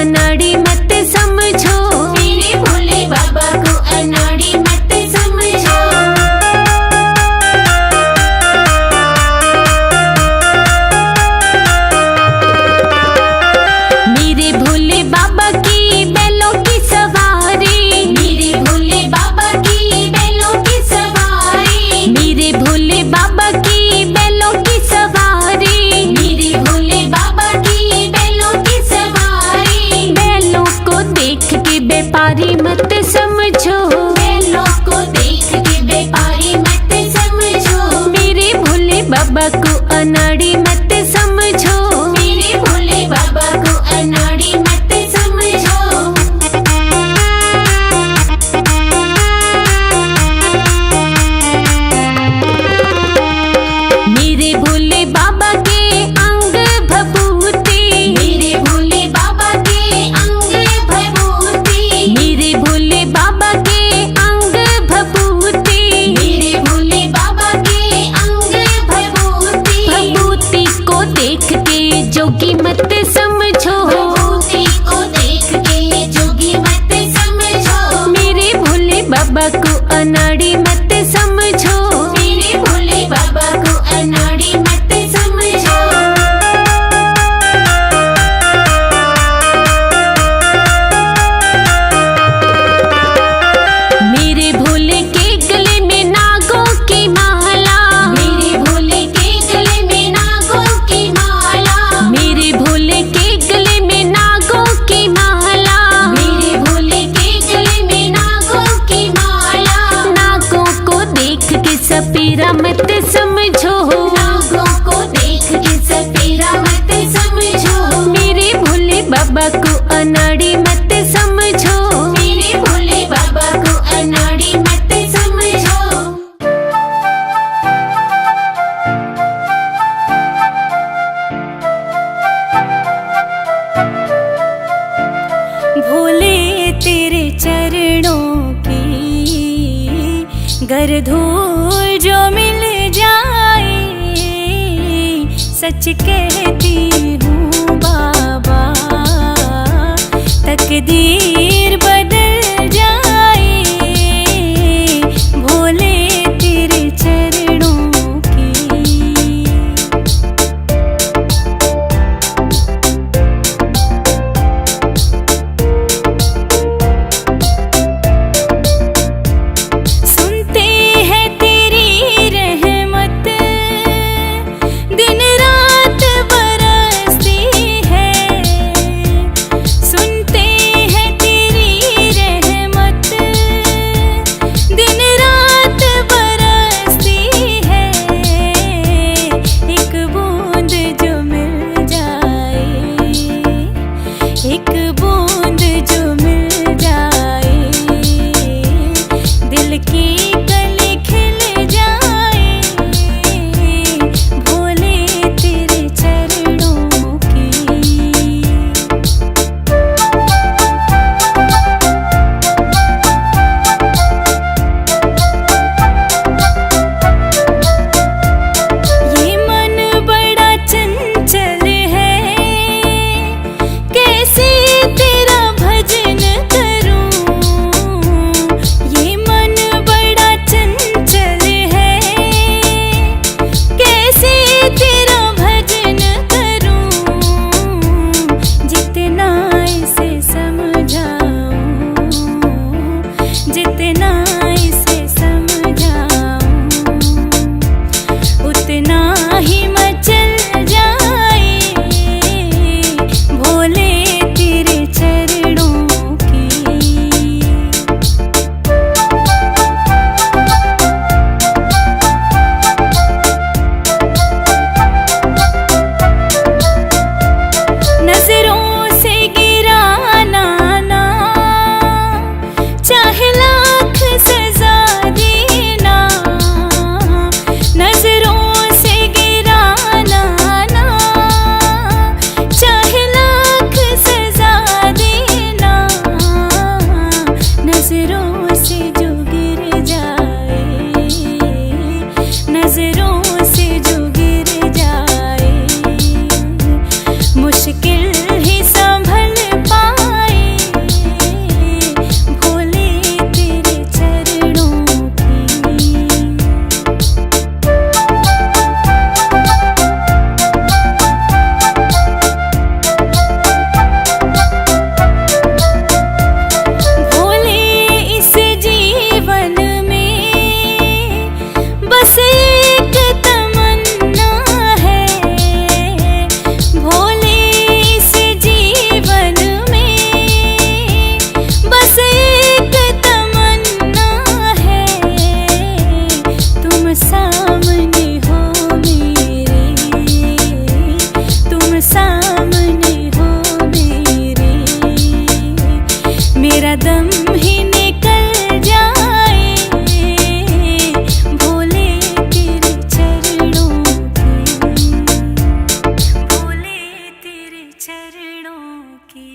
अनाड़ी मत समझो, मेरे भोले बाबा को अनाड़ी मत समझो। मेरे भोले बाबा की बैलों की सवारी, मेरे भोले बाबा की बैलों की सवारी, मेरे भोले बाबा की बैलों की सवारी, मेरे भोले बाबा की बैलों की सवारी। बैलों को देख के व्यापारी मत समझो, बैलों को देख के व्यापारी मत समझो, मेरे भोले बाबा को अनाड़ी मत समझो, मेरे भोले बाबा को अनाड़ी मत समझो। मेरे भोले बाबा के अंग भभूति, मेरे भोले बाबा के अंग भभूति, मेरे भोले बाबा के अंग भभूति, मेरे भोले बाबा के अंग भभूति। भभूति को देख के जोगी मत समझो, भभूति को देख के जोगी मत समझो, मेरे भोले बाबा को अनाड़ी मत समझो, मेरे भोले बाबा को अनाड़ी मत समझो। मेरे भोले के गले में नागों की माला, मेरे भोले के गले में नागों की माला, मेरे भोले के गले में नागों की माला, मेरे भोले के गले में नागों की माला। नागों को देख के सपेरा मत समझो, नागों को देख के सपेरा मत समझो, मेरे भोले बाबा को अनाड़ी मत समझो, मेरे भोले बाबा को अनाड़ी मत समझो। भोले तेरे चरणों की गर धूल जो मिल जाए, सच कहती हूँ बाबा तकदीर बदल जाए। भोले तेरे चरणों की सुनते हैं तेरी रहमत दिन रात बरसती है, सुनते हैं तेरी रहमत दिन रात बरसती है। एक बूंद जो मिल जाए, एक बूंद जो मिल जाए, दिल की कली खिल जाए। भोले तेरे चरणों की ये मन बड़ा चंचल है, कैसे कदम ही निकल जाए भोले तेरे चरणों की, भोले तेरे चरणों की।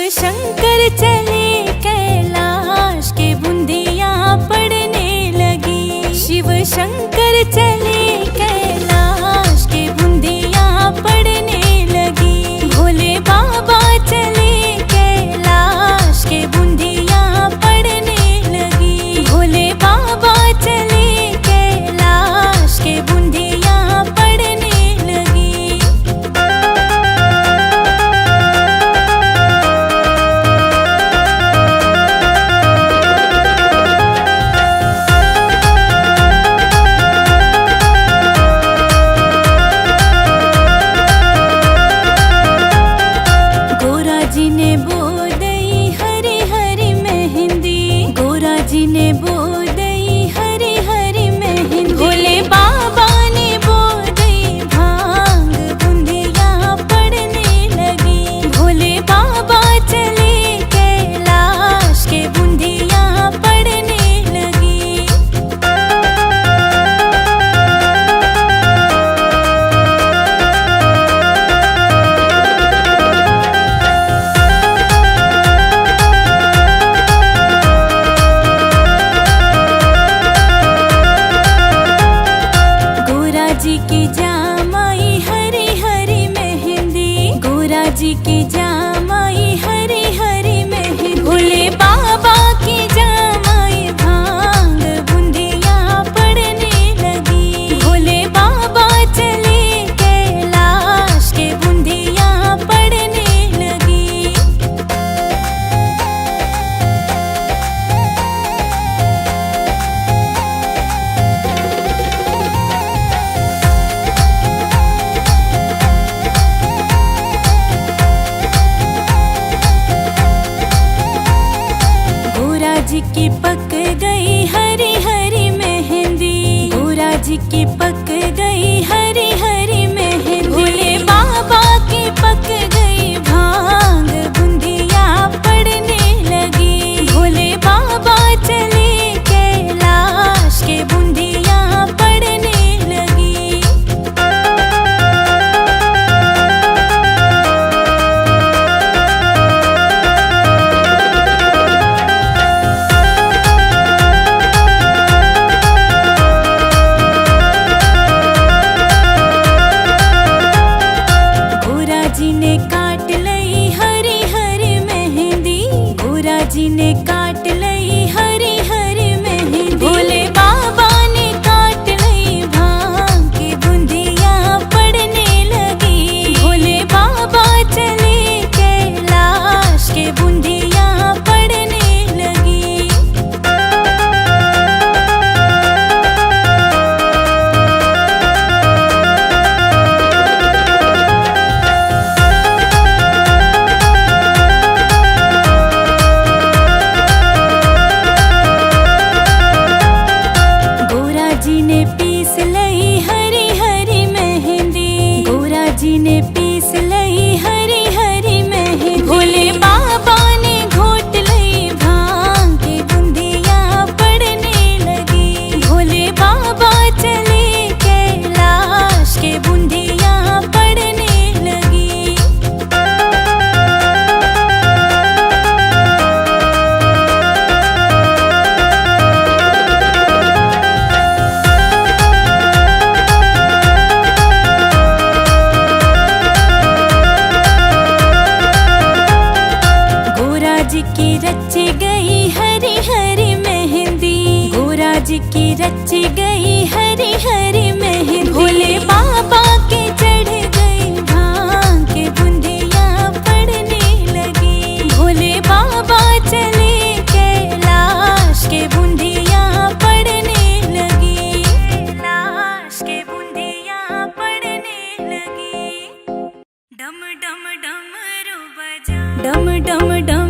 शंकर चले कैलाश के बूंदियाँ पड़ने लगी। शिव शंकर चले कैलाश के बूंदियाँ पड़ने लगी। भोले बाबा चले कैलाश के बूंदियाँ पड़ने लगी। भोले बाबा चले कैलाश के बूंदियाँ पड़ने लगी। गोरा जी ने बो दई हरी हरी मेहंदी। गोरा जी ने बो दई हरी हरी मेहंदी। भोले बाबा ने बो दई भांग बूंदियाँ पड़ने लगी। भोले बाबा चले कैलाश के बूंदियाँ पड़ने लगी। गोरा जी की जामाई हरी हरी मेहंदी। गोरा जी की जामाई हरी हरी मेहंदी। भोले बाबा की जामाई भांग बूंदियाँ पड़ने लगी। भोले बाबा चले कैलाश के बूंदियाँ पड़ने लगी। गोरा जी की पक गई हरी हरी मेहंदी। गोरा जी की पक गई हरी हरी मेहंदी। भोले बाबा की पक गई भांग बूंदियाँ पड़ने लगी। भोले बाबा चले कैलाश के बूंदियाँ पड़ने लगी। गोरा जी ने काट लई हरी हरी मेहंदी। गोरा जी ने काट लई हरी हरी मेहंदी। भोले बाबा ने काट लई भांग की बूंदियाँ पड़ने लगी। भोले बाबा चले कैलाश के बूंदियाँ पड़ने लगी। गोरा जी ने पीस लई हरी हरी मेहंदी। गोरा जी ने पीस लई हरी हरी मेहंदी। भोले बाबा ने घोट लई भांग की बूंदियाँ पड़ने लगी। भोले बाबा चले कैलाश के बूंदियाँ पड़ने लगी। गोरा जी की रची गई हरी हरी मेहंदी। गोरा जी की रची गई हरी हरी मेहंदी। भोले बाबा के चढ़ गई भांग की बूंदियाँ पड़ने लगी। भोले बाबा चले कैलाश के बूंदियाँ पड़ने लगी। कैलाश के बूंदियाँ पड़ने लगी। डम डम डमरू बजा। डम डम डम